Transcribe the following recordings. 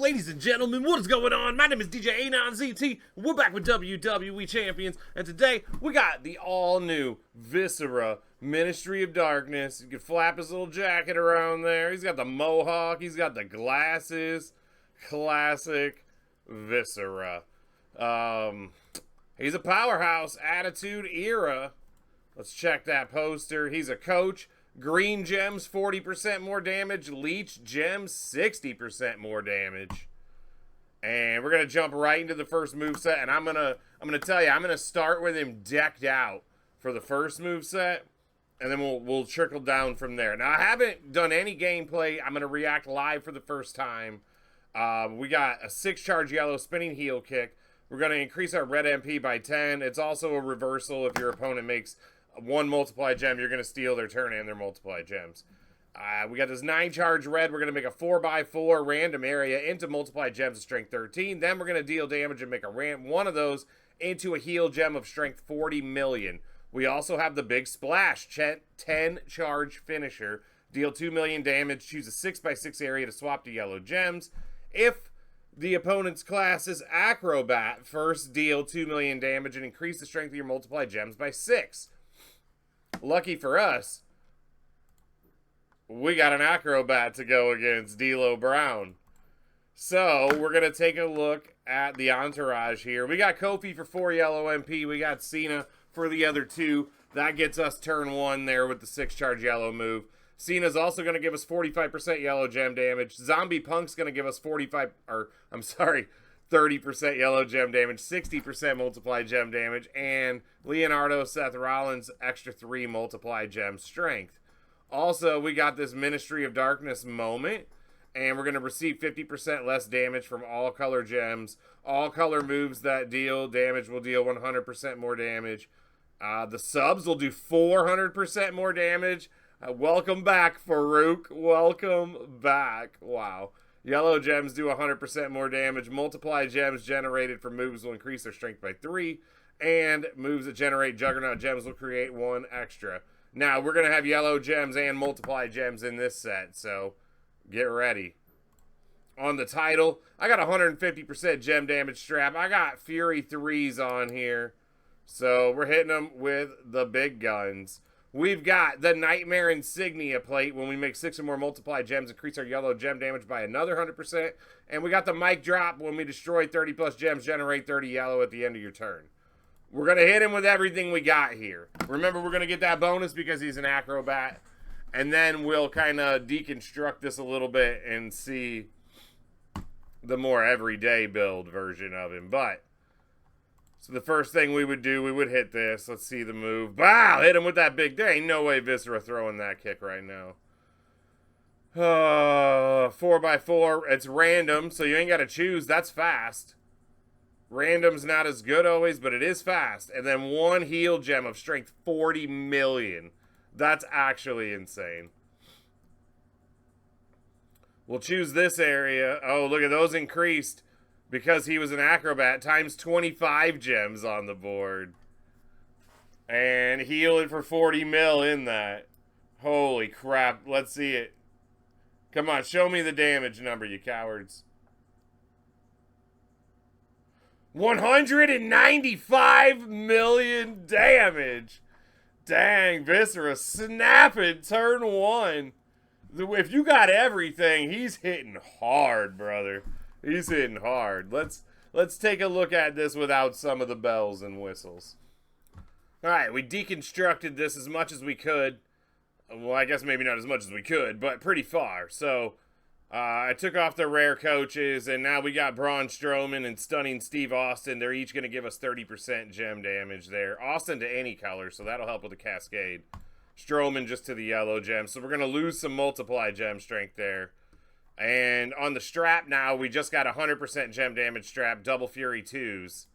Ladies and gentlemen, what is going on? My name is DJ djanonzt. We're back with WWE Champions, and today we got the all-new Viscera Ministry of Darkness. You can flap his little jacket around there. He's got the mohawk. He's got the glasses. Classic Viscera. He's a powerhouse. Attitude Era. Let's check that poster. He's a coach. Green gems, 40% more damage. Leech gems, 60% more damage. And we're gonna jump right into the first moveset, and I'm gonna tell you, I'm gonna start with him decked out for the first moveset, and then we'll trickle down from there. Now I haven't done any gameplay. I'm gonna react live for the first time. We got a 6 charge yellow spinning heel kick. We're gonna increase our red MP by 10. It's also a reversal if your opponent makes one multiply gem, you're going to steal their turn and their multiply gems. We got this 9 charge red. We're going to make a 4x4 random area into multiply gems of strength 13. Then we're going to deal damage and make one of those into a heal gem of strength 40 million. We also have the big splash 10 charge finisher. Deal 2 million damage. Choose a 6x6 area to swap to yellow gems. If the opponent's class is acrobat, first deal 2 million damage and increase the strength of your multiply gems by 6. Lucky for us, we got an acrobat to go against D'Lo Brown. So, we're going to take a look at the entourage here. We got Kofi for 4 yellow MP. We got Cena for the other 2. That gets us turn 1 there with the 6 charge yellow move. Cena's also going to give us 45% yellow gem damage. Zombie Punk's going to give us 30% yellow gem damage, 60% multiply gem damage, and Leonardo Seth Rollins extra 3 multiply gem strength. Also, we got this Ministry of Darkness moment, and we're going to receive 50% less damage from all color gems. All color moves that deal damage will deal 100% more damage. The subs will do 400% more damage. Welcome back, Farouk. Welcome back. Wow. Yellow gems do 100% more damage. Multiply gems generated from moves will increase their strength by 3. And moves that generate Juggernaut gems will create 1 extra. Now, we're going to have yellow gems and multiply gems in this set, so get ready. On the title, I got 150% gem damage strap. I got Fury 3s on here. So, we're hitting them with the big guns. We've got the Nightmare Insignia plate. When we make 6 or more multiply gems, increase our yellow gem damage by another 100%. And we got the Mic Drop. When we destroy 30 plus gems, generate 30 yellow at the end of your turn. We're going to hit him with everything we got here. Remember, we're going to get that bonus because he's an acrobat. And then we'll kind of deconstruct this a little bit and see the more everyday build version of him. So the first thing we would do, we would hit this. Let's see the move. Wow, hit him with that big. There ain't no way Viscera throwing that kick right now. 4x4. It's random, so you ain't got to choose. That's fast. Random's not as good always, but it is fast. And then 1 heal gem of strength 40 million. That's actually insane. We'll choose this area. Oh, look at those increased. Because he was an acrobat, times 25 gems on the board. And heal it for 40 mil in that. Holy crap. Let's see it. Come on, show me the damage number, you cowards. 195 million damage. Dang, Viscera snapping turn 1. If you got everything, he's hitting hard, brother. He's hitting hard. Let's take a look at this without some of the bells and whistles. Alright, we deconstructed this as much as we could. Well, I guess maybe not as much as we could, but pretty far. So, I took off the rare coaches, and now we got Braun Strowman and Stunning Steve Austin. They're each going to give us 30% gem damage there. Austin to any color, so that'll help with the cascade. Strowman just to the yellow gem. So we're going to lose some multiply gem strength there. And on the strap now, we just got 100% gem damage strap, double Fury 2s.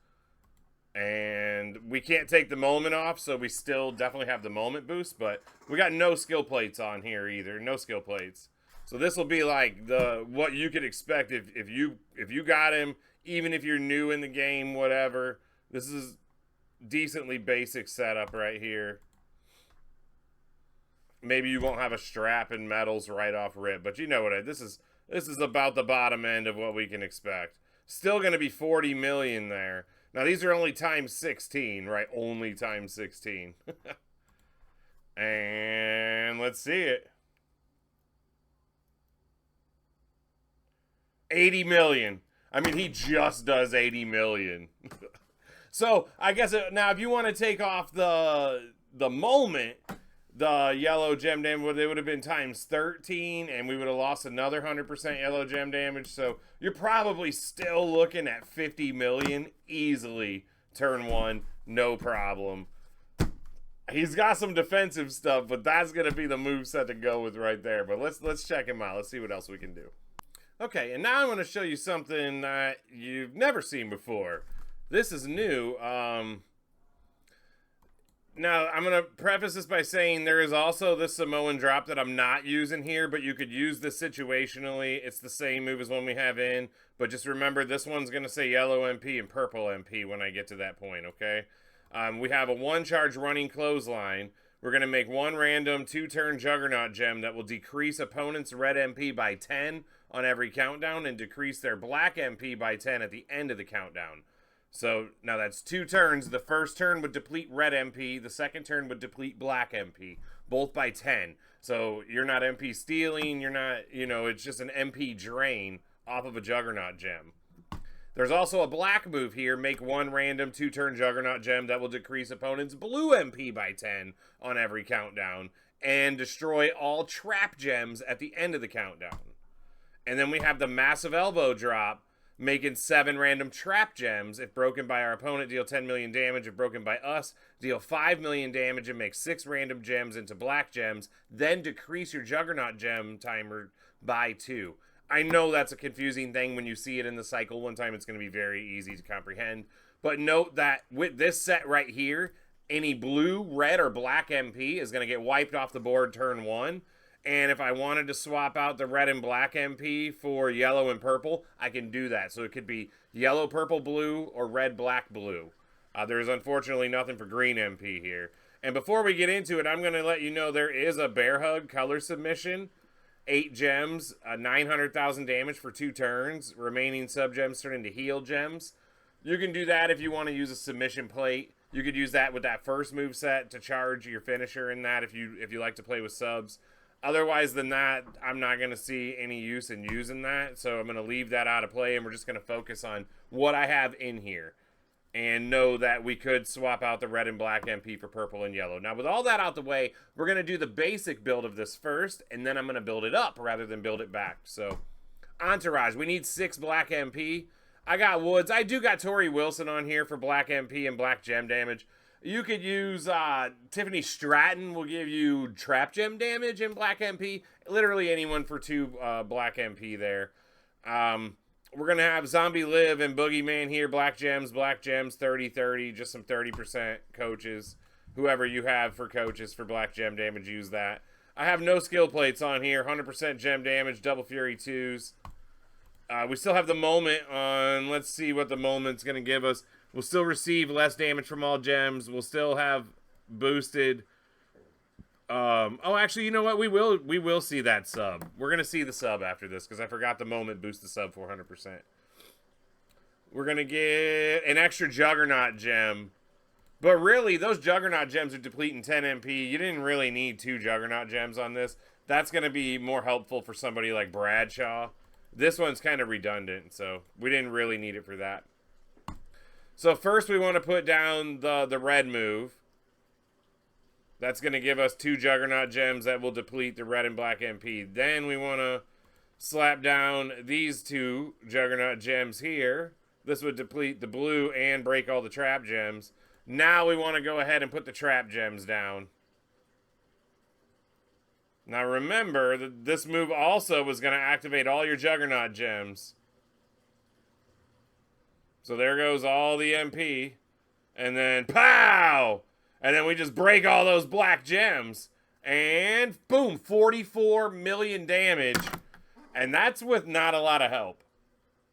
And we can't take the moment off, so we still definitely have the moment boost. But we got no skill plates on here either, no skill plates. So this will be like what you could expect if you got him, even if you're new in the game, whatever. This is decently basic setup right here. Maybe you won't have a strap and medals right off rip, but you know what? This is This is about the bottom end of what we can expect. Still going to be 40 million there. Now, these are only times 16, right? Only times 16. And let's see it. 80 million. I mean, he just does 80 million. So, I guess now if you want to take off the moment, the yellow gem damage, it would have been times 13, and we would have lost another 100% yellow gem damage. So, you're probably still looking at 50 million easily. Turn 1, no problem. He's got some defensive stuff, but that's going to be the moveset to go with right there. But let's check him out. Let's see what else we can do. Okay, and now I'm going to show you something that you've never seen before. This is new. Now, I'm going to preface this by saying there is also this Samoan drop that I'm not using here, but you could use this situationally. It's the same move as one we have in, but just remember this one's going to say yellow MP and purple MP when I get to that point, okay? We have a 1-charge running clothesline. We're going to make one random 2-turn Juggernaut gem that will decrease opponent's red MP by 10 on every countdown and decrease their black MP by 10 at the end of the countdown. So now that's 2 turns. The first turn would deplete red MP. The second turn would deplete black MP, both by 10. So you're not MP stealing. You're not, it's just an MP drain off of a Juggernaut gem. There's also a black move here. Make one random 2-turn Juggernaut gem that will decrease opponent's blue MP by 10 on every countdown and destroy all trap gems at the end of the countdown. And then we have the massive elbow drop, making 7 random trap gems. If broken by our opponent, deal 10 million damage. If broken by us, deal 5 million damage and make 6 random gems into black gems. Then decrease your Juggernaut gem timer by 2. I know that's a confusing thing when you see it in the cycle one time. It's going to be very easy to comprehend. But note that with this set right here, any blue, red, or black MP is going to get wiped off the board turn 1. And if I wanted to swap out the red and black MP for yellow and purple, I can do that. So it could be yellow, purple, blue, or red, black, blue. There's unfortunately nothing for green MP here. And before we get into it, I'm going to let you know there is a Bear Hug color submission. 8 gems, 900,000 damage for 2 turns. Remaining sub-gems turn into heal gems. You can do that if you want to use a submission plate. You could use that with that first move set to charge your finisher in that if you like to play with subs. Otherwise than that, I'm not going to see any use in using that. So I'm going to leave that out of play, and we're just going to focus on what I have in here. And know that we could swap out the red and black MP for purple and yellow. Now, with all that out the way, we're going to do the basic build of this first, and then I'm going to build it up rather than build it back. So, Entourage. We need 6 black MP. I got Woods. I do got Tori Wilson on here for black MP and black gem damage. You could use Tiffany Stratton will give you trap gem damage in black MP. Literally anyone for 2 black MP there. We're going to have Zombie Liv and Boogeyman here. Black gems, 30-30. Just some 30% coaches. Whoever you have for coaches for black gem damage, use that. I have no skill plates on here. 100% gem damage, double fury 2s. We still have the moment on. Let's see what the moment's going to give us. We'll still receive less damage from all gems. We'll still have boosted. Oh, actually, you know what? We will see that sub. We're going to see the sub after this because I forgot the moment boost the sub 400%. We're going to get an extra Juggernaut gem. But really, those Juggernaut gems are depleting 10 MP. You didn't really need 2 Juggernaut gems on this. That's going to be more helpful for somebody like Bradshaw. This one's kind of redundant, so we didn't really need it for that. So first we want to put down the red move. That's going to give us 2 Juggernaut gems that will deplete the red and black MP. Then we want to slap down these 2 Juggernaut gems here. This would deplete the blue and break all the trap gems. Now we want to go ahead and put the trap gems down. Now remember that this move also was going to activate all your Juggernaut gems. So there goes all the MP. And then, pow! And then we just break all those black gems. And, boom, 44 million damage. And that's with not a lot of help.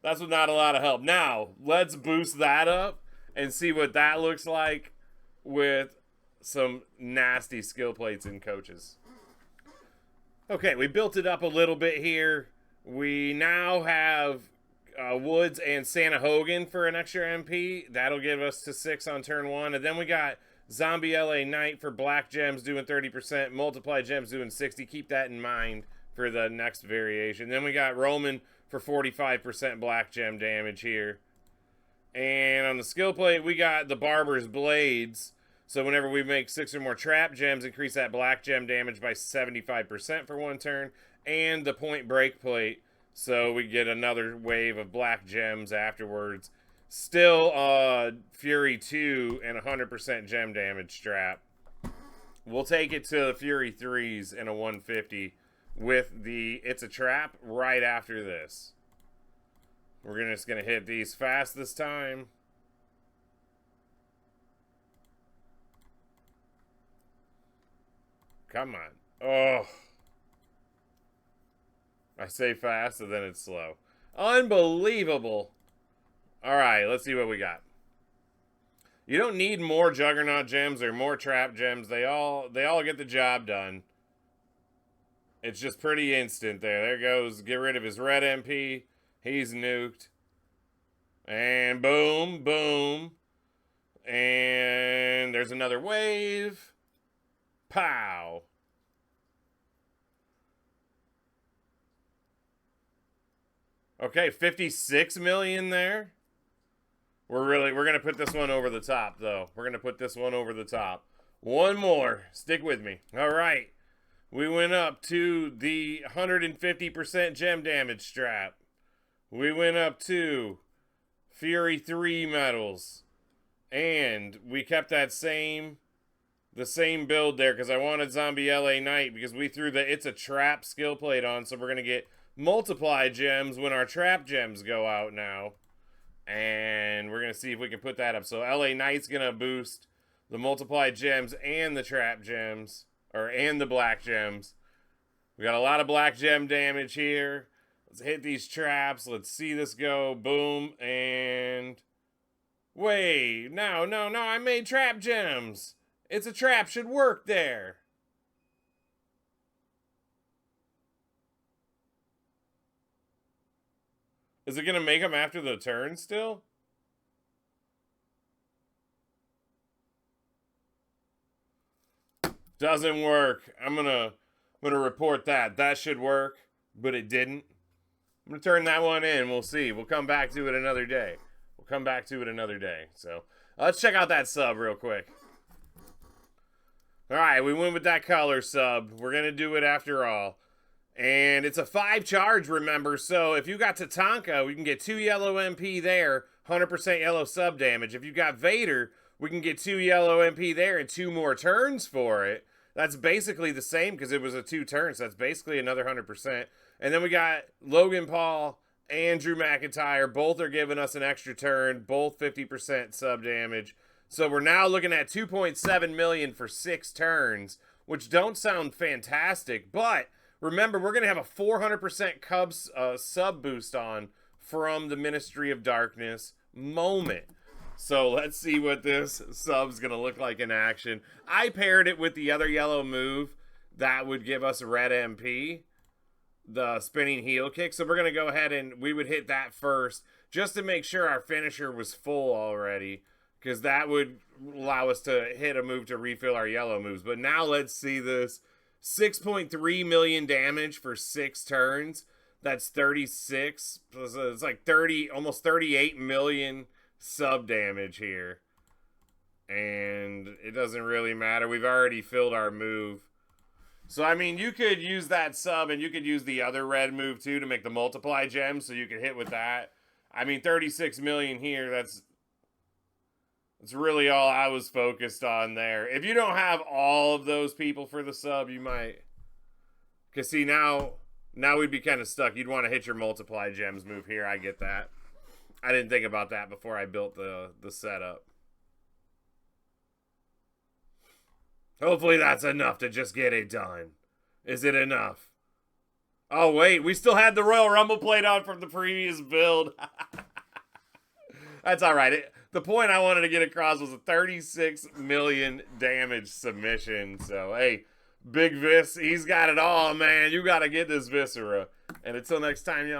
That's with not a lot of help. Now, let's boost that up and see what that looks like with some nasty skill plates and coaches. Okay, we built it up a little bit here. We now have Woods and Santa Hogan for an extra MP. That'll give us to 6 on turn 1. And then we got Zombie LA Knight for black gems doing 30%, multiply gems doing 60. Keep that in mind for the next variation. Then we got Roman for 45% black gem damage here. And on the skill plate, we got the Barber's Blades. So whenever we make 6 or more trap gems, increase that black gem damage by 75% for 1 turn. And the Point Break plate, so we get another wave of black gems afterwards. Still Fury 2 and 100% gem damage strap. We'll take it to the Fury 3s and a 150 with the It's a Trap right after this. We're just going to hit these fast this time. Come on. Oh. I say fast and then it's slow. Unbelievable. Alright, let's see what we got. You don't need more Juggernaut gems or more Trap gems. They all get the job done. It's just pretty instant there. There goes. Get rid of his red MP. He's nuked. And boom, boom. And there's another wave. Pow. Okay, 56 million there. We're going to put this one over the top, though. We're going to put this one over the top. One more. Stick with me. All right. We went up to the 150% gem damage strap. We went up to Fury 3 medals. And we kept that the same build there because I wanted Zombie LA Knight because we threw the It's a Trap skill plate on, so we're going to get multiply gems when our trap gems go out now. And we're going to see if we can put that up. So LA Knight's going to boost the multiply gems and the trap gems. And the black gems. We got a lot of black gem damage here. Let's hit these traps. Let's see this go. Boom. And... wait. No. I made trap gems. It's a Trap should work there. Is it going to make them after the turn still? Doesn't work. I'm gonna report that. That should work, but it didn't. I'm going to turn that one in. We'll see. We'll come back to it another day. So, let's check out that sub real quick. Alright, we went with that color sub. We're going to do it after all. And it's a 5 charge, remember. So if you got Tatanka, we can get 2 yellow MP there, 100% yellow sub damage. If you got Vader, we can get 2 yellow MP there and 2 more turns for it. That's basically the same because it was a 2 turns. So that's basically another 100%. And then we got Logan Paul and Drew McIntyre. Both are giving us an extra turn. Both 50% sub damage. So we're now looking at 2.7 million for 6 turns, which don't sound fantastic, but... remember, we're going to have a 400% Cubs sub boost on from the Ministry of Darkness moment. So let's see what this sub's going to look like in action. I paired it with the other yellow move that would give us a red MP, the spinning heel kick. So we're going to go ahead and we would hit that first just to make sure our finisher was full already, because that would allow us to hit a move to refill our yellow moves. But now let's see this. 6.3 million damage for 6 turns. That's 36. It's like 30, almost 38 million sub damage here. And it doesn't really matter. We've already filled our move. So, I mean, you could use that sub and you could use the other red move too to make the multiply gem, so you could hit with that. I mean, 36 million here, that's really all I was focused on there. If you don't have all of those people for the sub, you might... because see, now we'd be kind of stuck. You'd want to hit your multiply gems move here. I get that. I didn't think about that before I built the setup. Hopefully that's enough to just get it done. Is it enough? Oh, wait. We still had the Royal Rumble plate on from the previous build. That's all right. The point I wanted to get across was a 36 million damage submission. So, hey, Big Vis, he's got it all, man. You got to get this Viscera. And until next time, y'all.